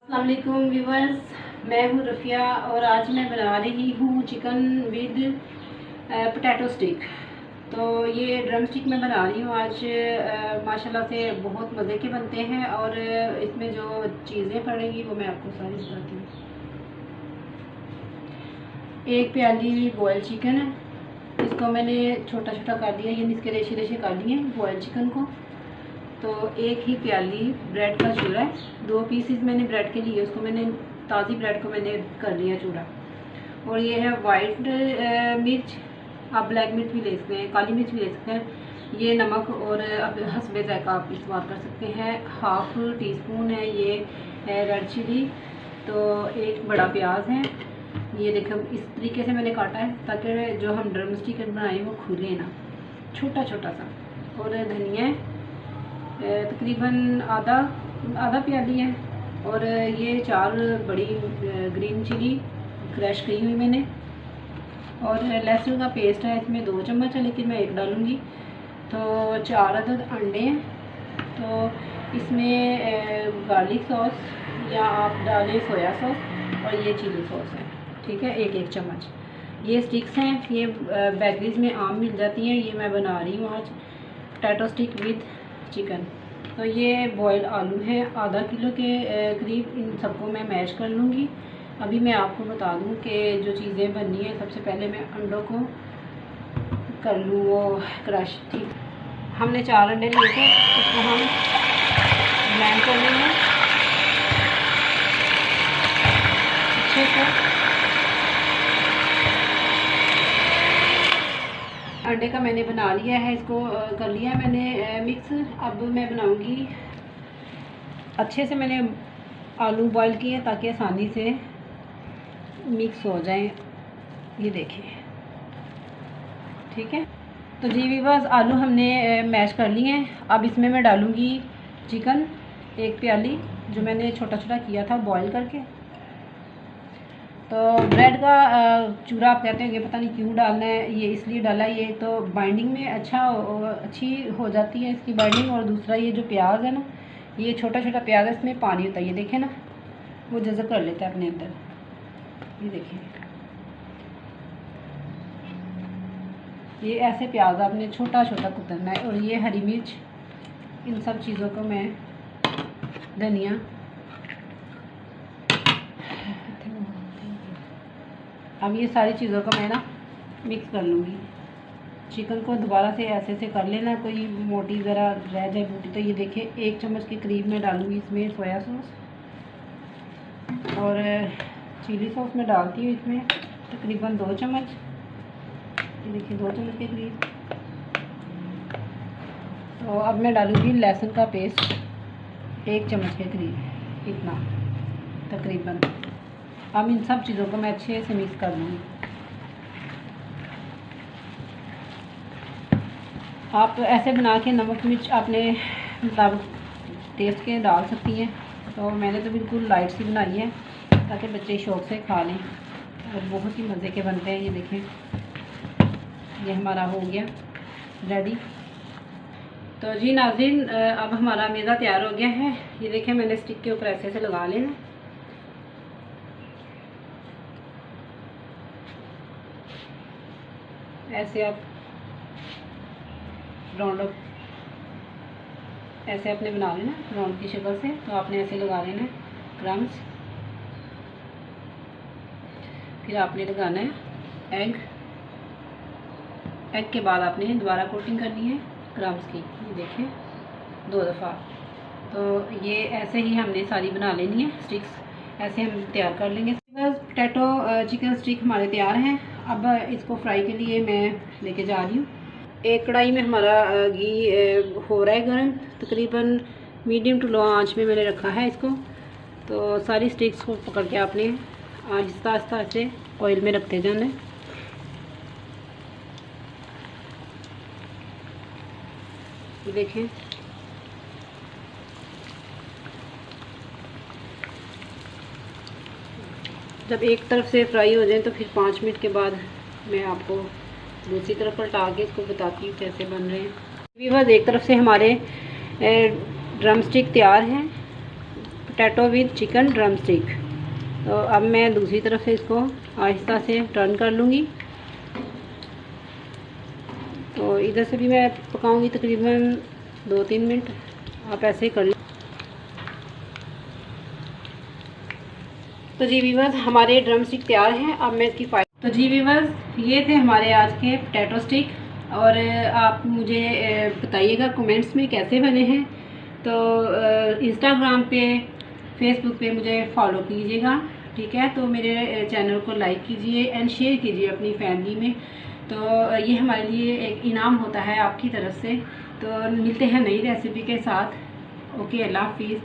अस्सलामुअलैकुम व्यूवर्स, मैं हूँ रफ़िया और आज मैं बना रही हूँ चिकन विद पोटैटो स्टिक। तो ये ड्रम स्टिक मैं बना रही हूँ आज। माशाल्लाह से बहुत मज़े के बनते हैं और इसमें जो चीज़ें पड़ेंगी वो मैं आपको सारी बताती हूँ। 1 प्याली बॉयल चिकन है, इसको मैंने छोटा छोटा कर दिया, यानी इसके रेशे रेशे कर लिए बॉयल चिकन को। तो 1 ही प्याली ब्रेड का चूरा है, 2 पीसेस मैंने ब्रेड के लिए, उसको मैंने ताज़ी ब्रेड को मैंने कर लिया चूरा। और ये है वाइट मिर्च, आप ब्लैक मिर्च भी ले सकते हैं, काली मिर्च भी ले सकते हैं। ये नमक और हस्बे ज़ायक़ा आप इस्तेमाल कर सकते हैं। 1/2 टीस्पून है ये रेड चिली। तो 1 बड़ा प्याज है, ये देखो इस तरीके से मैंने काटा है ताकि जो हम ड्रम स्टिक बनाएं वो खुले ना, छोटा छोटा सा। और धनिया तकरीबन आधा प्याली है। और ये 4 बड़ी ग्रीन चिली क्रश की हुई मैंने। और लहसुन का पेस्ट है, इसमें 2 चम्मच है लेकिन मैं 1 डालूँगी। तो 4 अदद अंडे हैं। तो इसमें गार्लिक सॉस या आप डालें सोया सॉस, और ये चिली सॉस है, ठीक है, 1 चम्मच। ये स्टिक्स हैं, ये बेकरीज में आम मिल जाती हैं। ये मैं बना रही हूँ आज पोटैटो स्टिक विद चिकन। तो ये बॉयल आलू है, आधा किलो के करीब। इन सबको मैं मैश कर लूँगी। अभी मैं आपको बता दूँ कि जो चीज़ें बननी है, सबसे पहले मैं अंडों को कर लूँ वो क्रश। ठीक, हमने 4 अंडे लिए थे, इसको हम ब्लेंड कर लेंगे अच्छे से। अंडे का मैंने बना लिया है, इसको कर लिया मैंने मिक्स। अब मैं बनाऊंगी, अच्छे से मैंने आलू बॉईल किए ताकि आसानी से मिक्स हो जाएं। ये देखें, ठीक है। तो जी व्यूअर्स, आलू हमने मैश कर लिए हैं। अब इसमें मैं डालूंगी चिकन, 1 प्याली जो मैंने छोटा छोटा किया था बॉईल करके। तो ब्रेड का चूरा आप कहते हैं, पता नहीं क्यों डालना है, ये इसलिए डाला है, ये तो बाइंडिंग में अच्छी हो जाती है इसकी बाइंडिंग। और दूसरा ये जो प्याज है ना, ये छोटा छोटा प्याज है, इसमें पानी होता है, ये देखें ना, वो जज़ब कर लेता है अपने अंदर। ये देखिए, ये ऐसे प्याज आपने छोटा छोटा कुतरना है। और ये हरी मिर्च, इन सब चीज़ों को मैं, धनिया, अब ये सारी चीज़ों को मैं ना मिक्स कर लूँगी। चिकन को दोबारा से ऐसे से कर लेना, कोई मोटी ज़रा रह जाए बूटी। तो ये देखिए 1 चम्मच के करीब मैं डालूँगी इसमें सोया सॉस। और चिली सॉस मैं डालती हूँ इसमें तकरीबन 2 चम्मच। ये देखिए 2 चम्मच के करीब। तो अब मैं डालूँगी लहसुन का पेस्ट 1 चम्मच के करीब, इतना तकरीबन। अब इन सब चीज़ों को मैं अच्छे से मिक्स कर लूँगी। आप ऐसे बना के नमक मिर्च अपने मुताबिक टेस्ट के डाल सकती हैं। तो मैंने तो बिल्कुल लाइट सी बनाई है ताकि बच्चे शौक़ से खा लें, और बहुत ही मज़े के बनते हैं। ये देखें, ये हमारा हो गया रेडी। तो जी नाज़रीन, अब हमारा मेज़ा तैयार हो गया है। ये देखें, मैंने स्टिक के ऊपर ऐसे से लगा लेना। ऐसे आप राउंड अप ऐसे आपने बना लेना राउंड की शक्ल से। तो आपने ऐसे लगा लेना क्रम्स। फिर आपने लगाना है एग के बाद आपने दोबारा कोटिंग करनी है क्रम्स की। ये देखें 2 दफ़ा। तो ये ऐसे ही हमने सारी बना लेनी है स्टिक्स, ऐसे हम तैयार कर लेंगे। बस पोटैटो चिकन स्टिक हमारे तैयार हैं। अब इसको फ्राई के लिए मैं लेके जा रही हूँ। एक कढ़ाई में हमारा घी हो रहा है गर्म, तकरीबन मीडियम टू लो आंच में मैंने रखा है इसको। तो सारी स्टिक्स को पकड़ के आपने आहिस्ता आहिस्ता ऐसे ऑयल में रखते जाना है। देखें, जब एक तरफ से फ्राई हो जाए तो फिर 5 मिनट के बाद मैं आपको दूसरी तरफ पलटा के इसको बताती हूँ कैसे बन रहे हैं। व्यूअर्स, एक तरफ से हमारे ड्रम स्टिक तैयार हैं, potato with chicken drum stick. तो अब मैं दूसरी तरफ से इसको आहिस्ता से टर्न कर लूँगी। तो इधर से भी मैं पकाऊंगी तकरीबन 2-3 मिनट। आप ऐसे कर लें। तो जी व्यूअर्स, हमारे ड्रम स्टिक तैयार हैं। अब मैं इसकी तो जी व्यूअर्स, ये थे हमारे आज के पोटैटो स्टिक। और आप मुझे बताइएगा कमेंट्स में कैसे बने हैं। तो इंस्टाग्राम पे, फेसबुक पे मुझे फॉलो कीजिएगा, ठीक है। तो मेरे चैनल को लाइक कीजिए एंड शेयर कीजिए अपनी फैमिली में। तो ये हमारे लिए एक इनाम होता है आपकी तरफ से। तो मिलते हैं नई रेसिपी के साथ। ओके, अल्लाह हाफिज़।